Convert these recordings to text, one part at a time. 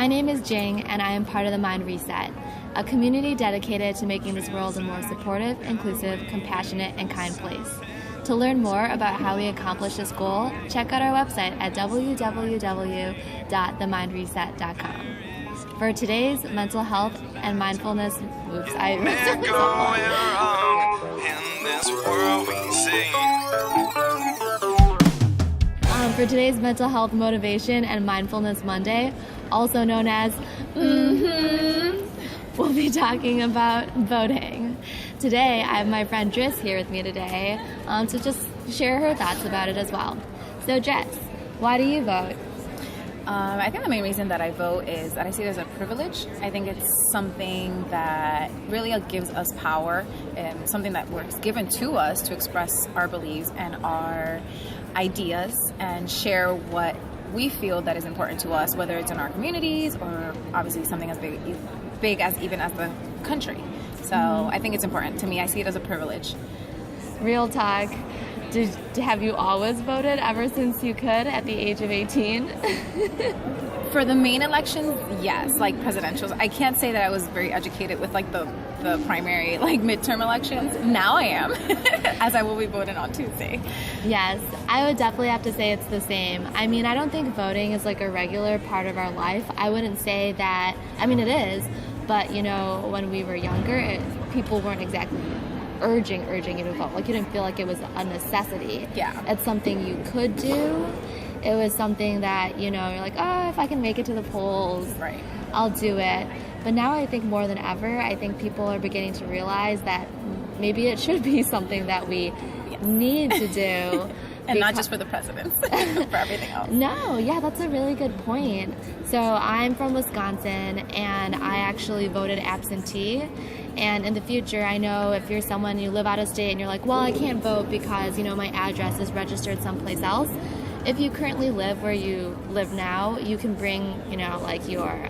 My name is Jing, and I am part of the MindReset, a community dedicated to making this world a more supportive, inclusive, compassionate, and kind place. To learn more about how we accomplish this goal, check out our website at www.themindreset.com. For today's mental health and mindfulness, for today's mental health motivation and mindfulness Monday, also known as we'll be talking about voting. Today, I have my friend Dris here with me today to just share her thoughts about it as well. So Dris, why do you vote? I think the main reason that I vote is that I see it as a privilege. I think it's something that really gives us power and something that was given to us to express our beliefs and our ideas and share what we feel that is important to us, whether it's in our communities or obviously something as big as even as the country. So I think it's important. To me, I see it as a privilege. Real talk. Have you always voted ever since you could at the age of 18? For the main elections, yes, like presidentials. I can't say that I was very educated with like the primary, like midterm elections. Now I am, as I will be voting on Tuesday. Yes, I would definitely have to say it's the same. I mean, I don't think voting is like a regular part of our life. I wouldn't say that, I mean it is, but you know, when we were younger, people weren't exactly urging you to vote. Like you didn't feel like it was a necessity. Yeah. It's something you could do. It was something that, you know, you're like, oh, if I can make it to the polls, right, I'll do it. But now I think more than ever, I think people are beginning to realize that maybe it should be something that we need to do. And not just for the presidents, for everything else. No, yeah, that's a really good point. So I'm from Wisconsin, and I actually voted absentee. And in the future, I know if you're someone, you live out of state, and you're like, well, I can't vote because, you know, my address is registered someplace else. If you currently live where you live now, you can bring, you know, like your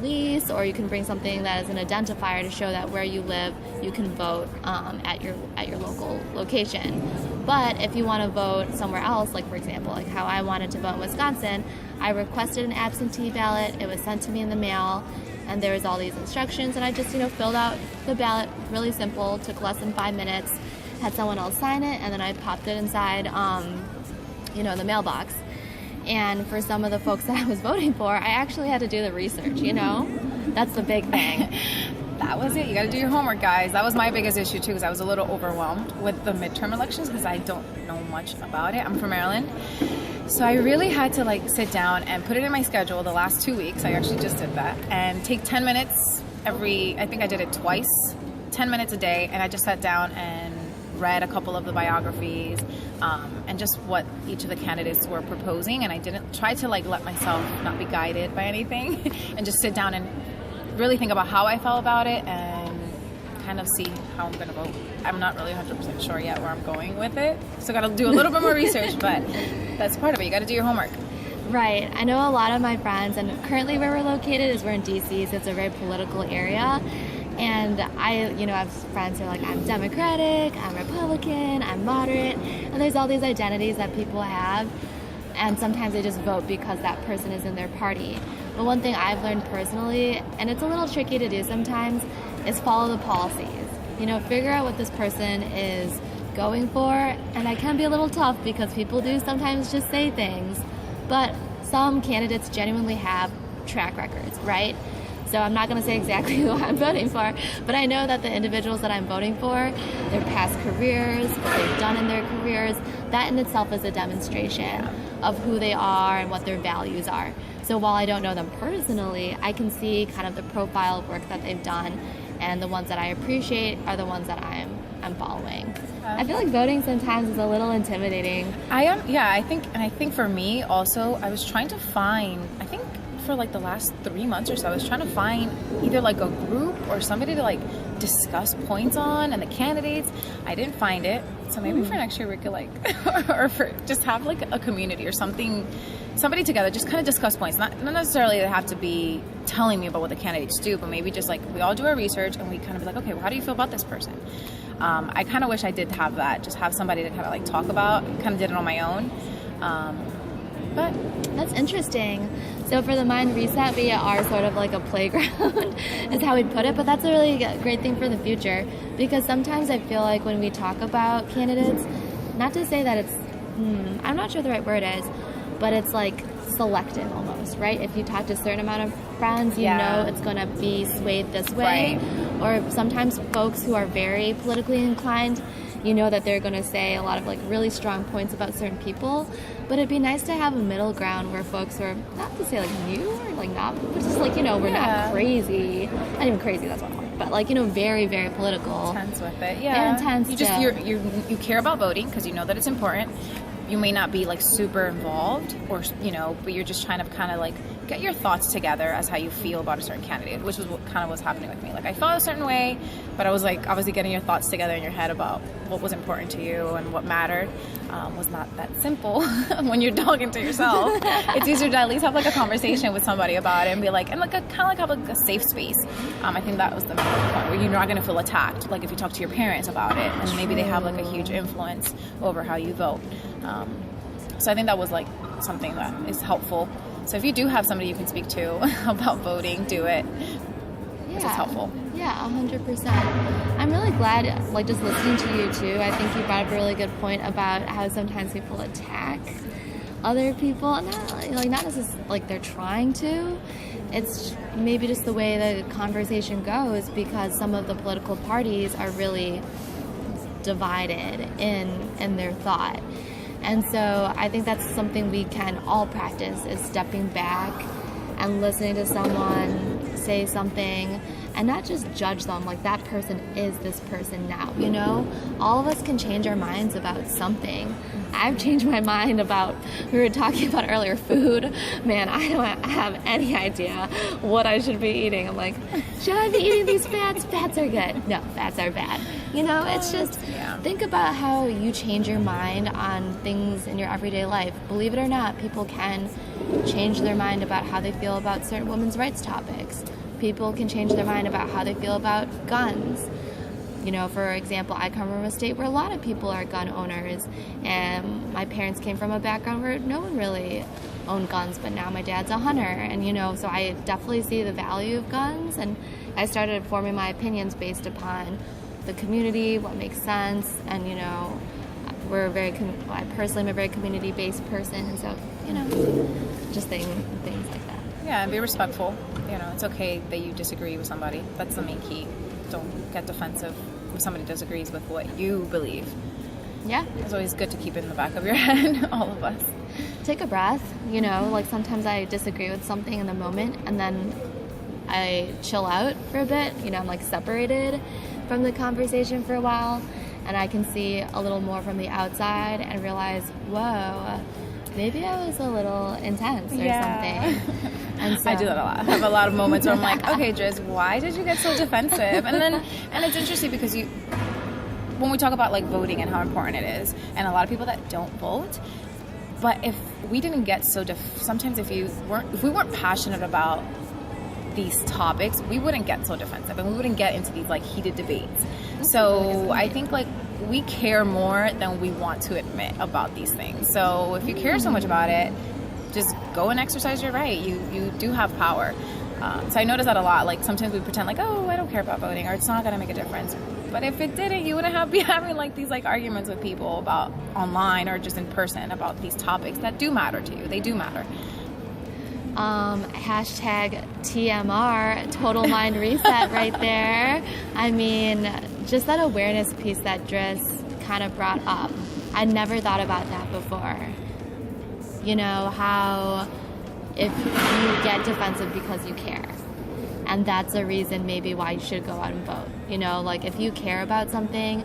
lease, or you can bring something that is an identifier to show that where you live, you can vote at your local location. But if you want to vote somewhere else, like for example, like how I wanted to vote in Wisconsin, I requested an absentee ballot. It was sent to me in the mail, and there was all these instructions, and I just, you know, filled out the ballot. Really simple, took less than 5 minutes, had someone else sign it, and then I popped it inside, the mailbox. And for some of the folks that I was voting for, I actually had to do the research, you know? That's the big thing. That was it. You got to do your homework, guys. That was my biggest issue, too, because I was a little overwhelmed with the midterm elections because I don't know much about it. I'm from Maryland. So I really had to, like, sit down and put it in my schedule the last 2 weeks. I actually just did that. And take 10 minutes I think I did it twice, 10 minutes a day. And I just sat down and read a couple of the biographies and just what each of the candidates were proposing, and I didn't try to like let myself not be guided by anything and just sit down and really think about how I felt about it and kind of see how I'm going to vote. I'm not really 100% sure yet where I'm going with it, so got to do a little bit more research, but that's part of it. You got to do your homework. Right. I know a lot of my friends, and currently where we're located is we're in DC, so it's a very political area. And I have friends who are like, I'm Democratic, I'm Republican, I'm moderate, and there's all these identities that people have, and sometimes they just vote because that person is in their party. But one thing I've learned personally, and it's a little tricky to do sometimes, is follow the policies. You know, figure out what this person is going for, and that can be a little tough because people do sometimes just say things, but some candidates genuinely have track records, right? So I'm not going to say exactly who I'm voting for, but I know that the individuals that I'm voting for, their past careers, what they've done in their careers, that in itself is a demonstration of who they are and what their values are. So while I don't know them personally, I can see kind of the profile work that they've done, and the ones that I appreciate are the ones that I'm following. I feel like voting sometimes is a little intimidating. I think for me also, I was trying to find, I think for like the last 3 months or so, I was trying to find either like a group or somebody to like discuss points on and the candidates. I didn't find it. So maybe for next year we could like, or for just have like a community or something, somebody together, just kind of discuss points. Not necessarily they have to be telling me about what the candidates do, but maybe just like we all do our research and we kind of be like, okay, well, how do you feel about this person? I kind of wish I did have that, just have somebody to kind of like talk about. Kind of did it on my own. But that's interesting. So for the Mind Reset, we are sort of like a playground is how we'd put it, but that's a really great thing for the future, because sometimes I feel like when we talk about candidates, not to say that it's, I'm not sure the right word is, but it's like selective almost, right? If you talk to a certain amount of friends, you know it's going to be swayed this way. Right. Or sometimes folks who are very politically inclined, you know that they're going to say a lot of like really strong points about certain people. But it'd be nice to have a middle ground where folks are, not to say like new or like not, but just like, you know, we're not crazy. Not even crazy, that's one word. But like, you know, very, very political. Intense with it, yeah. Intense. You care about voting because you know that it's important. You may not be like super involved, or you know, but you're just trying to kind of like get your thoughts together as how you feel about a certain candidate, which was what kind of was happening with me. Like I felt a certain way, but I was like obviously getting your thoughts together in your head about what was important to you and what mattered. Was not that simple when you're talking to yourself. It's easier to at least have like a conversation with somebody about it and be like, and like kind of like have like a safe space. I think that was the main point, where you're not going to feel attacked. Like if you talk to your parents about it, and maybe they have like a huge influence over how you vote. So I think that was like something that is helpful. So if you do have somebody you can speak to about voting, do it. Because it's helpful. Yeah, 100%. I'm really glad, like just listening to you too, I think you brought up a really good point about how sometimes people attack other people. Not necessarily like they're trying to. It's maybe just the way the conversation goes, because some of the political parties are really divided in their thought. And so I think that's something we can all practice, is stepping back and listening to someone say something and not just judge them like that person is this person now, you know? All of us can change our minds about something. I've changed my mind about, we were talking about earlier, food. Man, I don't have any idea what I should be eating. I'm like, should I be eating these fats? Fats are good. No, fats are bad. You know, it's just, think about how you change your mind on things in your everyday life. Believe it or not, people can change their mind about how they feel about certain women's rights topics. People can change their mind about how they feel about guns. You know, for example, I come from a state where a lot of people are gun owners, and my parents came from a background where no one really owned guns, but now my dad's a hunter, and you know, so I definitely see the value of guns, and I started forming my opinions based upon the community, what makes sense, and you know, I personally am a very community-based person, and so, you know, just things like that. Yeah, and be respectful. You know, it's okay that you disagree with somebody. That's the main key. Don't get defensive if somebody disagrees with what you believe. Yeah. It's always good to keep it in the back of your head, all of us. Take a breath, you know, like sometimes I disagree with something in the moment and then I chill out for a bit, you know, I'm like separated from the conversation for a while, and I can see a little more from the outside and realize, whoa, maybe I was a little intense or something. And so, I do that a lot. I have a lot of moments where I'm like, okay, Dris, why did you get so defensive? And it's interesting because when we talk about like voting and how important it is, and a lot of people that don't vote, but if we didn't get so sometimes if we weren't passionate about these topics, we wouldn't get so defensive and we wouldn't get into these like heated debates. So I think like we care more than we want to admit about these things. So if you care so much about it, just go and exercise your right. You do have power. So I notice that a lot. Like sometimes we pretend like, oh, I don't care about voting, or it's not gonna make a difference. But if it didn't, you wouldn't be having like these like arguments with people about online or just in person about these topics that do matter to you. They do matter. Hashtag TMR, total mind reset right there. I mean, just that awareness piece that Dris kind of brought up. I never thought about that before. You know, how if you get defensive because you care. And that's a reason maybe why you should go out and vote. You know, like if you care about something,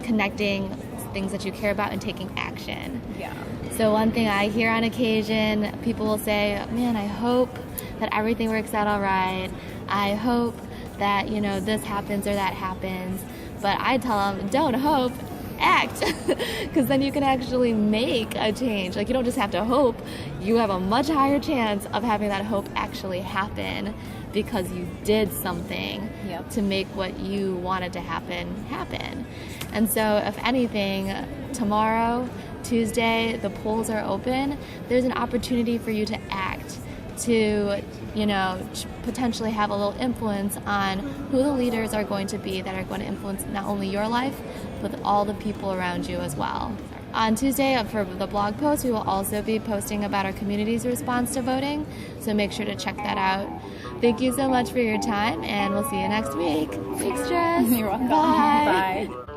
connecting things that you care about and taking action. Yeah. So one thing I hear on occasion, people will say, man, I hope that everything works out all right. I hope that, you know, this happens or that happens. But I tell them, don't hope, act. Because then you can actually make a change. Like you don't just have to hope. You have a much higher chance of having that hope actually happen because you did something to make what you wanted to happen. And so if anything, tomorrow, Tuesday, the polls are open. There's an opportunity for you to act, to, you know, potentially have a little influence on who the leaders are going to be that are going to influence not only your life, but all the people around you as well. On Tuesday, for the blog post, we will also be posting about our community's response to voting, so make sure to check that out. Thank you so much for your time, and we'll see you next week. Thanks, Dris. You're welcome. Bye. Bye.